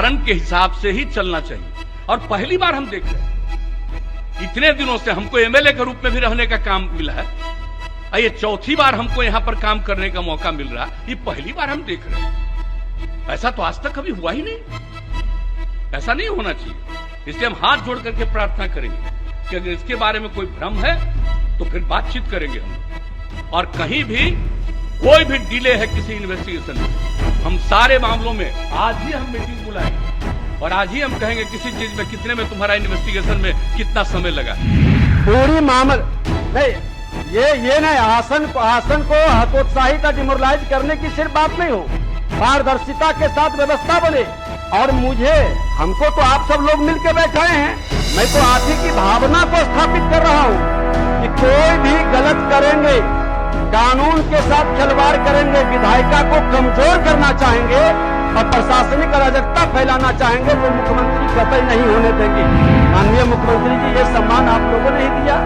बंधारण के हिसाब से ही चलना चाहिए। और पहली बार हम देख रहे हैं, इतने दिनों से हमको एमएलए के रूप में भी रहने का काम मिला है, ये चौथी बार हमको यहां पर काम करने का मौका मिल रहा है। ये पहली बार हम देख रहे हैं, ऐसा तो आज तक कभी हुआ ही नहीं, ऐसा नहीं होना चाहिए। इसलिए हम हाथ जोड़ करके प्रार्थना करेंगे कि अगर इसके बारे में कोई भ्रम है तो फिर बातचीत करेंगे हम। और कहीं भी कोई भी डिले है किसी इन्वेस्टिगेशन में, हम सारे मामलों में आज ही हम मीटिंग बुलाएंगे और आज ही हम कहेंगे किसी चीज में कितने में तुम्हारा इन्वेस्टिगेशन में कितना समय लगा। पूरी मामला नहीं, ये नहीं, आसन को हतोत्साहित डिमोरलाइज करने की सिर्फ बात नहीं हो, पारदर्शिता के साथ व्यवस्था बने। और हमको तो आप सब लोग मिलकर बैठाए हैं, मैं तो आप ही की भावना को स्थापित कर रहा हूं कि कोई भी गलत करेंगे, कानून के साथ खिलवाड़ करेंगे, विधायिका को कमजोर करना चाहेंगे और प्रशासनिक अराजकता फैलाना चाहेंगे तो मुख्यमंत्री कतई नहीं होने देंगे। माननीय मुख्यमंत्री जी, ये सम्मान आप लोगों ने ही दिया।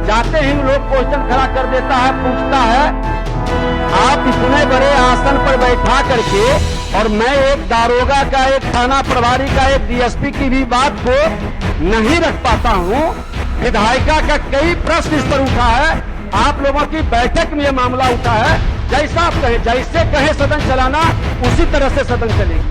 जाते ही लोग क्वेश्चन खड़ा कर देता है, पूछता है आप इतने बड़े आसन पर बैठा करके, और मैं एक दारोगा का, एक थाना प्रभारी का, एक डीएसपी की भी बात को नहीं रख पाता हूं। विधायिका का कई प्रश्न इस पर उठा है, आप लोगों की बैठक में यह मामला उठा है। जैसा आप कहें, जैसे कहे सदन चलाना, उसी तरह से सदन चलेगी।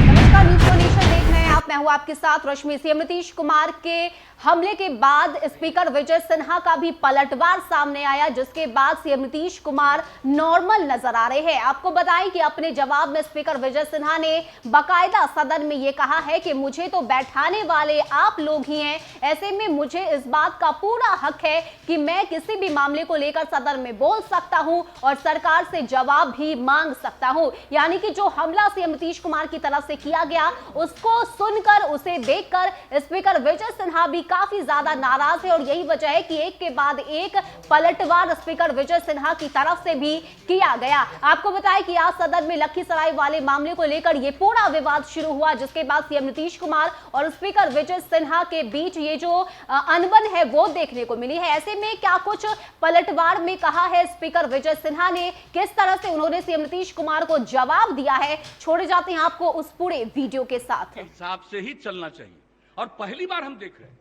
नमस्कार, न्यूज़ को नेशन देख रहे हैं आप, मैं हूं आपके साथ रश्मि। सीएम नीतीश कुमार के हमले के बाद स्पीकर विजय सिन्हा का भी पलटवार सामने आया, जिसके बाद सीएम नीतीश कुमार नॉर्मल नजर आ रहे हैं। आपको बताएं कि अपने जवाब में स्पीकर विजय सिन्हा ने बाकायदा सदन में यह कहा है कि मुझे तो बैठाने वाले आप लोग ही हैं, ऐसे में मुझे इस बात का पूरा हक है कि मैं किसी भी मामले को लेकर सदन में बोल सकता हूं और सरकार से जवाब भी मांग सकता हूं। यानी कि जो हमला सीएम नीतीश कुमार की तरफ से किया गया, उसको सुनकर, उसे देखकर स्पीकर विजय सिन्हा भी काफी ज्यादा नाराज है और यही वजह है कि एक के बाद एक पलटवार स्पीकर विजय सिन्हा की तरफ से भी किया गया। आपको बताएं कि आज सदन में लखीसराय वाले मामले को लेकर यह पूरा विवाद शुरू हुआ, जिसके बाद सीएम नीतीश कुमार और स्पीकर विजय सिन्हा के बीच ये जो अनबन है वो देखने को मिली है। ऐसे में क्या कुछ पलटवार में कहा है स्पीकर विजय सिन्हा ने, किस तरह से उन्होंने सीएम नीतीश कुमार को जवाब दिया है, छोड़े जाते हैं आपको उस पूरे वीडियो के साथ। हिसाब से ही चलना चाहिए। और पहली बार हम देख रहे हैं,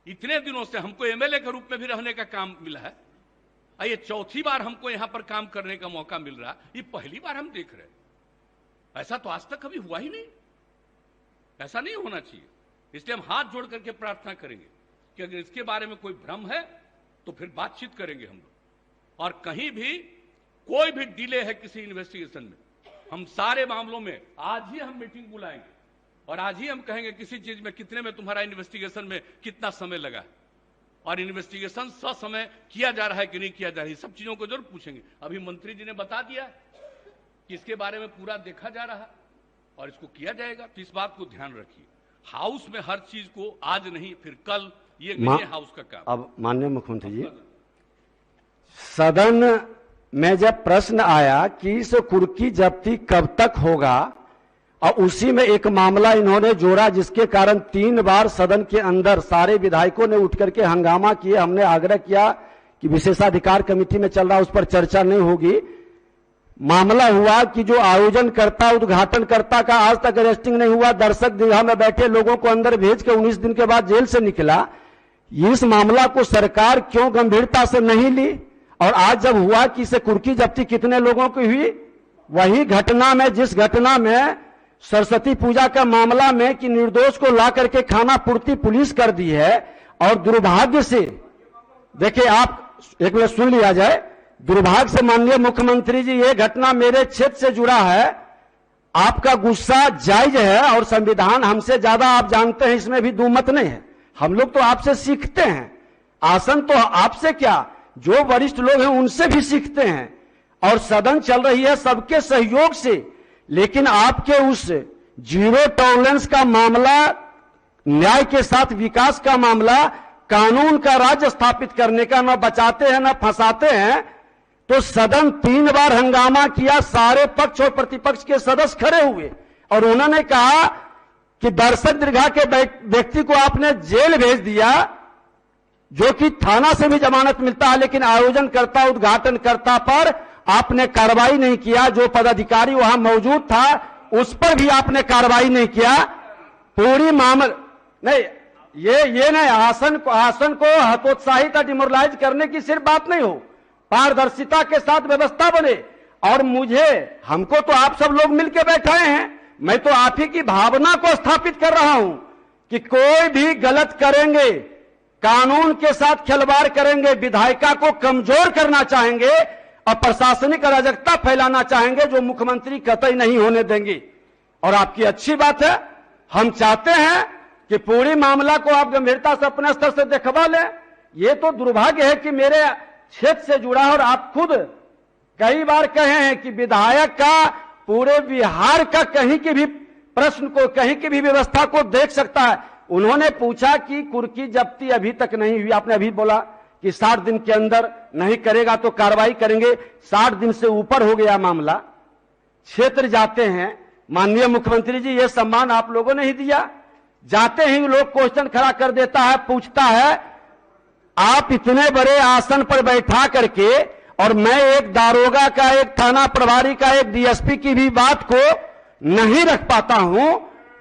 इतने दिनों से हमको एमएलए के रूप में भी रहने का काम मिला है, ये चौथी बार हमको यहां पर काम करने का मौका मिल रहा है। ये पहली बार हम देख रहे हैं, ऐसा तो आज तक कभी हुआ ही नहीं, ऐसा नहीं होना चाहिए। इसलिए हम हाथ जोड़ करके प्रार्थना करेंगे कि अगर इसके बारे में कोई भ्रम है तो फिर बातचीत करेंगे हम लोग। और कहीं भी कोई भी डिले है किसी इन्वेस्टिगेशन में, हम सारे मामलों में आज ही हम मीटिंग बुलाएंगे और आज ही हम कहेंगे किसी चीज में कितने में तुम्हारा इन्वेस्टिगेशन में कितना समय लगा और इन्वेस्टिगेशन ससमय किया जा रहा है कि नहीं किया जा रहा है, सब चीजों को जरूर पूछेंगे। अभी मंत्री जी ने बता दिया कि इसके बारे में पूरा देखा जा रहा है और इसको किया जाएगा, तो इस बात को ध्यान रखिए। हाउस में हर चीज को आज नहीं फिर कल, ये नहीं है हाउस का काम। अब माननीय मुख्यमंत्री जी, सदन में जब प्रश्न आया कि इस कुर्की जब्ती कब तक होगा, और उसी में एक मामला इन्होंने जोड़ा जिसके कारण 3 बार सदन के अंदर सारे विधायकों ने उठ करके हंगामा किए। हमने आग्रह किया कि विशेषाधिकार कमेटी में चल रहा, उस पर चर्चा नहीं होगी। मामला हुआ कि जो आयोजनकर्ता, उद्घाटनकर्ता का आज तक अरेस्टिंग नहीं हुआ, दर्शक दीर्घा में बैठे लोगों को अंदर भेज के 19 दिन के बाद जेल से निकला। इस मामला को सरकार क्यों गंभीरता से नहीं ली? और आज जब हुआ कि इसे कुर्की जब्ती कितने लोगों की हुई, वही घटना में, जिस घटना में सरस्वती पूजा का मामला में कि निर्दोष को ला करके खाना पूर्ति पुलिस कर दी है। और दुर्भाग्य से, देखिए आप एक मिनट सुन लिया जाए, दुर्भाग्य से माननीय मुख्यमंत्री जी, ये घटना मेरे क्षेत्र से जुड़ा है। आपका गुस्सा जायज है और संविधान हमसे ज्यादा आप जानते हैं, इसमें भी दुमत नहीं है। हम लोग तो आपसे सीखते हैं, आसन तो आपसे क्या, जो वरिष्ठ लोग हैं उनसे भी सीखते हैं। और सदन चल रही है सबके सहयोग से, लेकिन आपके उस जीरो टॉलरेंस का मामला, न्याय के साथ विकास का मामला, कानून का राज्य स्थापित करने का, न बचाते हैं न फंसाते हैं। तो सदन 3 बार हंगामा किया, सारे पक्ष और प्रतिपक्ष के सदस्य खड़े हुए और उन्होंने कहा कि दर्शक दीर्घा के व्यक्ति को आपने जेल भेज दिया, जो कि थाना से भी जमानत मिलता है, लेकिन आयोजनकर्ता, उद्घाटनकर्ता पर आपने कार्रवाई नहीं किया। जो पदाधिकारी वहां मौजूद था उस पर भी आपने कार्रवाई नहीं किया। पूरी मामला नहीं, ये नहीं, आसन को हतोत्साहित या डिमोरलाइज करने की सिर्फ बात नहीं हो, पारदर्शिता के साथ व्यवस्था बने। और हमको तो आप सब लोग मिलकर बैठाए हैं, मैं तो आप ही की भावना को स्थापित कर रहा हूं कि कोई भी गलत करेंगे, कानून के साथ खिलवाड़ करेंगे, विधायिका को कमजोर करना चाहेंगे और प्रशासनिक अराजकता फैलाना चाहेंगे, जो मुख्यमंत्री कतई नहीं होने देंगे। और आपकी अच्छी बात है, हम चाहते हैं कि पूरी मामला को आप गंभीरता से अपने स्तर से देखवा लें। ये तो दुर्भाग्य है कि मेरे क्षेत्र से जुड़ा है, और आप खुद कई बार कहे हैं कि विधायक का पूरे बिहार का कहीं की भी प्रश्न को, कहीं की भी व्यवस्था को देख सकता है। उन्होंने पूछा कि कुर्की जब्ती अभी तक नहीं हुई, आपने अभी बोला कि 60 दिन के अंदर नहीं करेगा तो कार्रवाई करेंगे। 60 दिन से ऊपर हो गया मामला, क्षेत्र जाते हैं, माननीय मुख्यमंत्री जी ये सम्मान आप लोगों ने ही दिया। जाते ही लोग क्वेश्चन खड़ा कर देता है, पूछता है आप इतने बड़े आसन पर बैठा करके, और मैं एक दारोगा का, एक थाना प्रभारी का, एक डीएसपी की भी बात को नहीं रख पाता हूं।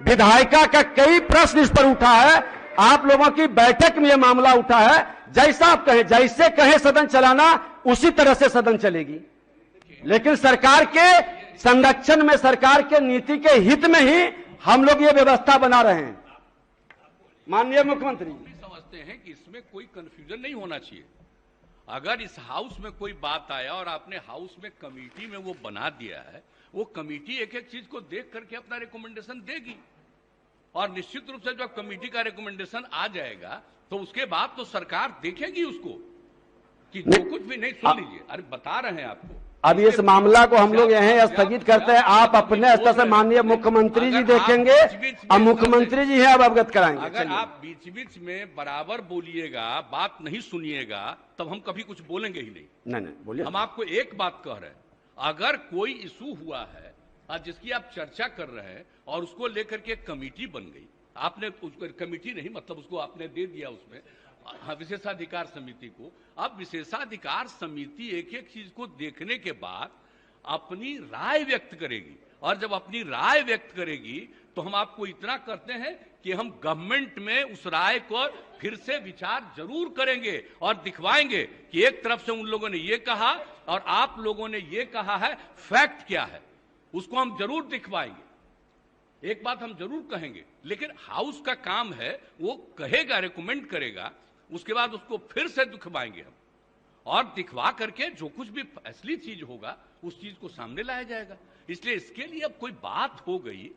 विधायिका का कई प्रश्न इस पर उठा है, आप लोगों की बैठक में यह मामला उठा है। जैसा आप कहें, जैसे कहें सदन चलाना, उसी तरह से सदन चलेगी। लेकिन सरकार के संरक्षण में, सरकार के नीति के हित में ही हम लोग ये व्यवस्था बना रहे हैं। माननीय मुख्यमंत्री समझते हैं कि इसमें कोई कंफ्यूजन नहीं होना चाहिए। अगर इस हाउस में कोई बात आया और आपने हाउस में कमेटी में वो बना दिया है, वो कमेटी एक एक चीज को देख करके अपना रिकमेंडेशन देगी, और निश्चित रूप से जब कमेटी का रिकमेंडेशन आ जाएगा तो उसके बाद तो सरकार देखेगी उसको कि जो कुछ भी नहीं। सुन लीजिए, अरे बता रहे हैं आपको। अब इस मामला को हम लोग यहीं स्थगित करते हैं। आप अपने स्तर से माननीय मुख्यमंत्री जी देखेंगे, अब मुख्यमंत्री जी हैं, अब अवगत कराएंगे। अगर आप बीच बीच में बराबर बोलिएगा, बात नहीं सुनिएगा, तब हम कभी कुछ बोलेंगे ही नहीं। नहीं बोलिए। हम आपको एक बात कह रहे हैं, अगर कोई इशू हुआ है जिसकी आप चर्चा कर रहे हैं और उसको लेकर के कमेटी बन गई, आपने कमेटी नहीं, मतलब उसको आपने दे दिया उसमें विशेषाधिकार समिति को। अब विशेषाधिकार समिति एक एक चीज को देखने के बाद अपनी राय व्यक्त करेगी, और जब अपनी राय व्यक्त करेगी तो हम आपको इतना करते हैं कि हम गवर्नमेंट में उस राय को फिर से विचार जरूर करेंगे और दिखवाएंगे कि एक तरफ से उन लोगों ने ये कहा और आप लोगों ने ये कहा है, फैक्ट क्या है, उसको हम जरूर दिखवाएंगे। एक बात हम जरूर कहेंगे, लेकिन हाउस का काम है, वो कहेगा, रिकमेंड करेगा, उसके बाद उसको फिर से दिखवाएंगे हम, और दिखवा करके जो कुछ भी असली चीज होगा उस चीज को सामने लाया जाएगा। इसलिए इसके लिए अब कोई बात हो गई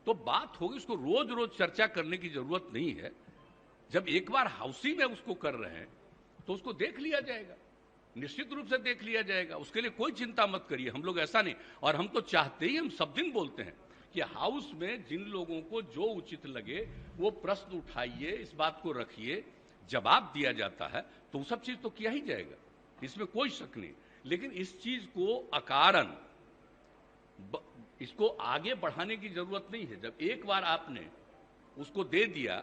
तो बात होगी, उसको रोज रोज चर्चा करने की जरूरत नहीं है। जब एक बार हाउसी में उसको कर रहे हैं तो उसको देख लिया जाएगा, निश्चित रूप से देख लिया जाएगा। उसके लिए कोई चिंता मत करिए, हम लोग ऐसा नहीं। और हम तो चाहते ही, हम सब दिन बोलते हैं कि हाउस में जिन लोगों को जो उचित लगे वो प्रश्न उठाइए, इस बात को रखिए, जवाब दिया जाता है तो वो सब चीज तो किया ही जाएगा, इसमें कोई शक नहीं। लेकिन इस चीज को अकारण इसको आगे बढ़ाने की जरूरत नहीं है। जब एक बार आपने उसको दे दिया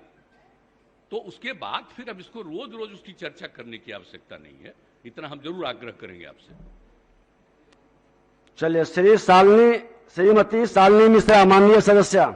तो उसके बाद फिर अब इसको रोज रोज उसकी चर्चा करने की आवश्यकता नहीं है, इतना हम जरूर आग्रह करेंगे आपसे। चलिए, श्रीमती शालिनी मिश्रा, माननीय सदस्य।